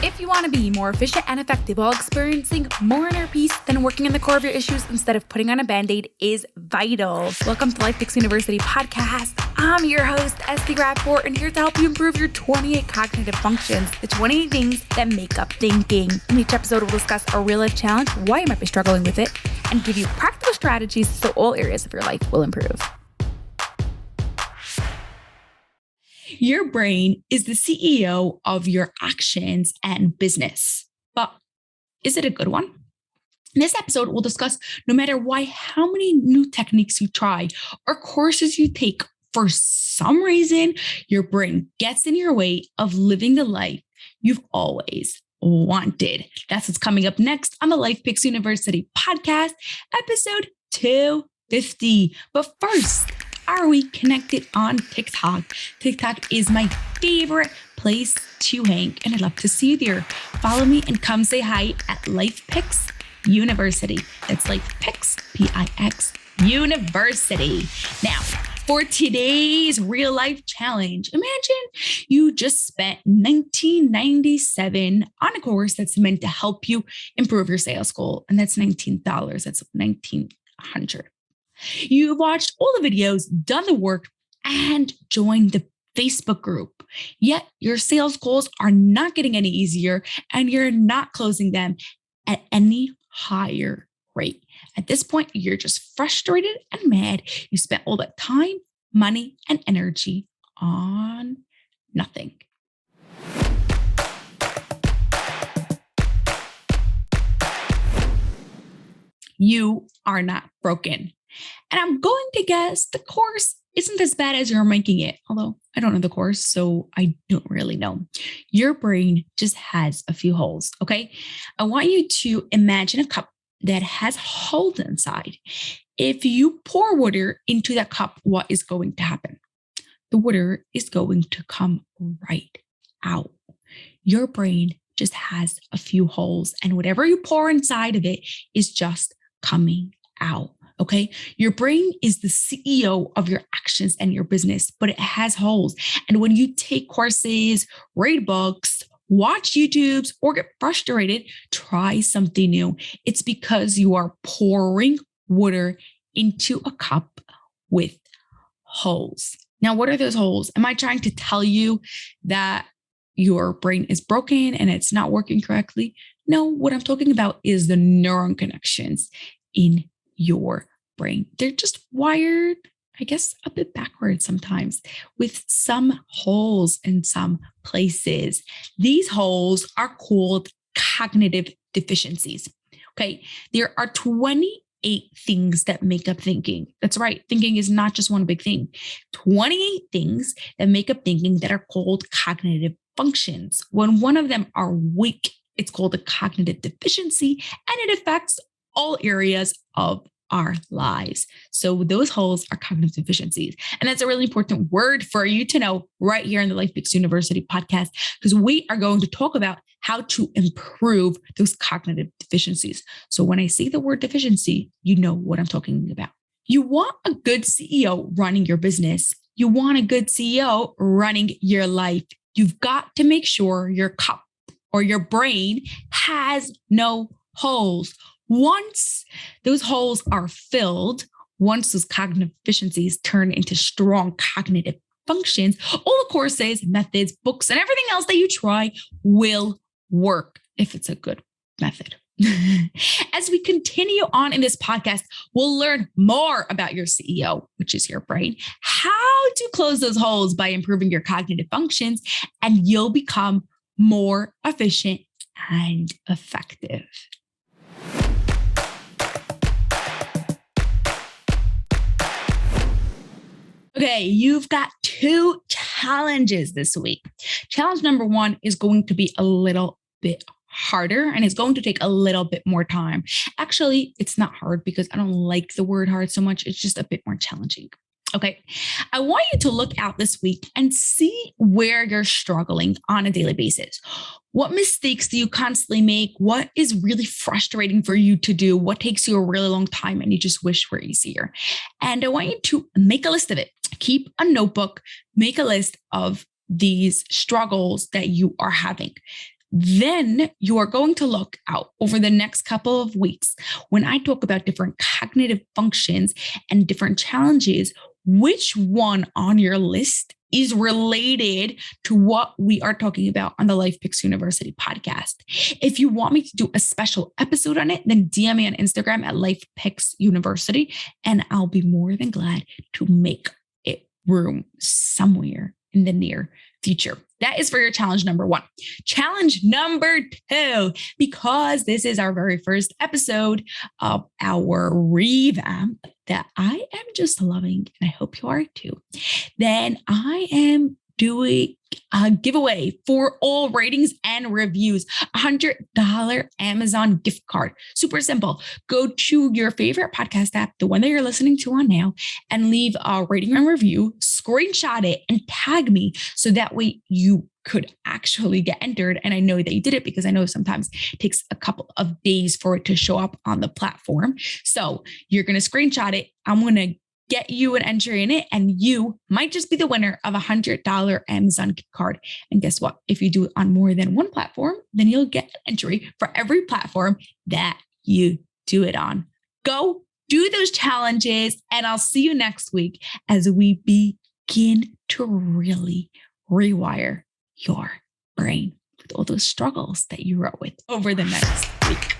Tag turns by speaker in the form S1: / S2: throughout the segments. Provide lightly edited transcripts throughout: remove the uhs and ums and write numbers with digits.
S1: If you want to be more efficient and effective while experiencing more inner peace, then working on the core of your issues instead of putting on a Band-Aid is vital. Welcome to LifePix University podcast. I'm your host, Esty Rapport, and here to help you improve your 28 cognitive functions, the 28 things that make up thinking. In each episode, we'll discuss a real-life challenge, why you might be struggling with it, and give you practical strategies so all areas of your life will improve. Your brain is the CEO of your actions and business, but is it a good one? In this episode, we'll discuss no matter how many new techniques you try or courses you take, for some reason, your brain gets in your way of living the life you've always wanted. That's what's coming up next on the LifePix University podcast, episode 250. But first, are we connected on TikTok? TikTok is my favorite place to hang, and I'd love to see you there. Follow me and come say hi at LifePix University. That's LifePix, P-I-X, University. Now, for today's real life challenge, imagine you just spent $19.97 on a course that's meant to help you improve your sales goal, and that's $19. That's $1,900. You've watched all the videos, done the work, and joined the Facebook group. Yet your sales goals are not getting any easier and you're not closing them at any higher rate. At this point, you're just frustrated and mad. You spent all that time, money, and energy on nothing. You are not broken. And I'm going to guess the course isn't as bad as you're making it, although I don't know the course, so I don't really know. Your brain just has a few holes, okay? I want you to imagine a cup that has holes inside. If you pour water into that cup, what is going to happen? The water is going to come right out. Your brain just has a few holes, and whatever you pour inside of it is just coming out. Okay. Your brain is the CEO of your actions and your business, but it has holes. And when you take courses, read books, watch YouTubes, or get frustrated, try something new. It's because you are pouring water into a cup with holes. Now, what are those holes? Am I trying to tell you that your brain is broken and it's not working correctly? No, what I'm talking about is the neuron connections in your brain. They're just wired, I guess, a bit backwards sometimes with some holes in some places. These holes are called cognitive deficiencies. Okay. There are 28 things that make up thinking. That's right. Thinking is not just one big thing. 28 things that make up thinking that are called cognitive functions. When one of them are weak, it's called a cognitive deficiency, and it affects all areas of our lives. So those holes are cognitive deficiencies. And that's a really important word for you to know right here in the LifePix University podcast, because we are going to talk about how to improve those cognitive deficiencies. So when I say the word deficiency, you know what I'm talking about. You want a good CEO running your business. You want a good CEO running your life. You've got to make sure your cup or your brain has no holes. Once those holes are filled, once those cognitive deficiencies turn into strong cognitive functions, all the courses, methods, books, and everything else that you try will work if it's a good method. As we continue on in this podcast, we'll learn more about your CEO, which is your brain, how to close those holes by improving your cognitive functions, and you'll become more efficient and effective. Okay, you've got 2 challenges this week. Challenge number 1 is going to be a little bit harder, and it's going to take a little bit more time. Actually, it's not hard because I don't like the word hard so much. It's just a bit more challenging. Okay, I want you to look out this week and see where you're struggling on a daily basis. What mistakes do you constantly make? What is really frustrating for you to do? What takes you a really long time and you just wish were easier? And I want you to make a list of it. Keep a notebook, make a list of these struggles that you are having. Then you are going to look out over the next couple of weeks when I talk about different cognitive functions and different challenges, which one on your list is related to what we are talking about on the Life Picks University podcast. If you want me to do a special episode on it, then DM me on Instagram at Life Picks University, and I'll be more than glad to make it room somewhere in the near future. That is for your challenge number 1. Challenge number 2, because this is our very first episode of our revamp that I am just loving, and I hope you are too, then I am doing a giveaway for all ratings and reviews, $100 Amazon gift card. Super simple. Go to your favorite podcast app, the one that you're listening to on now, and leave a rating and review, screenshot it and tag me so that way you could actually get entered. And I know that you did it because I know sometimes it takes a couple of days for it to show up on the platform. So you're going to screenshot it. I'm going to get you an entry in it, and you might just be the winner of a $100 Amazon gift card. And guess what? If you do it on more than one platform, then you'll get an entry for every platform that you do it on. Go do those challenges, and I'll see you next week as we begin to really rewire your brain with all those struggles that you wrote with over the next week.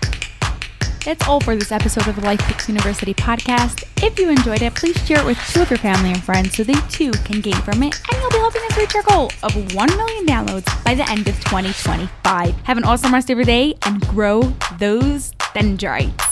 S2: That's all for this episode of the Life Picks University podcast. If you enjoyed it, please share it with 2 of your family and friends so they too can gain from it, and you'll be helping us reach our goal of 1 million downloads by the end of 2025. Have an awesome rest of your day and grow those dendrites.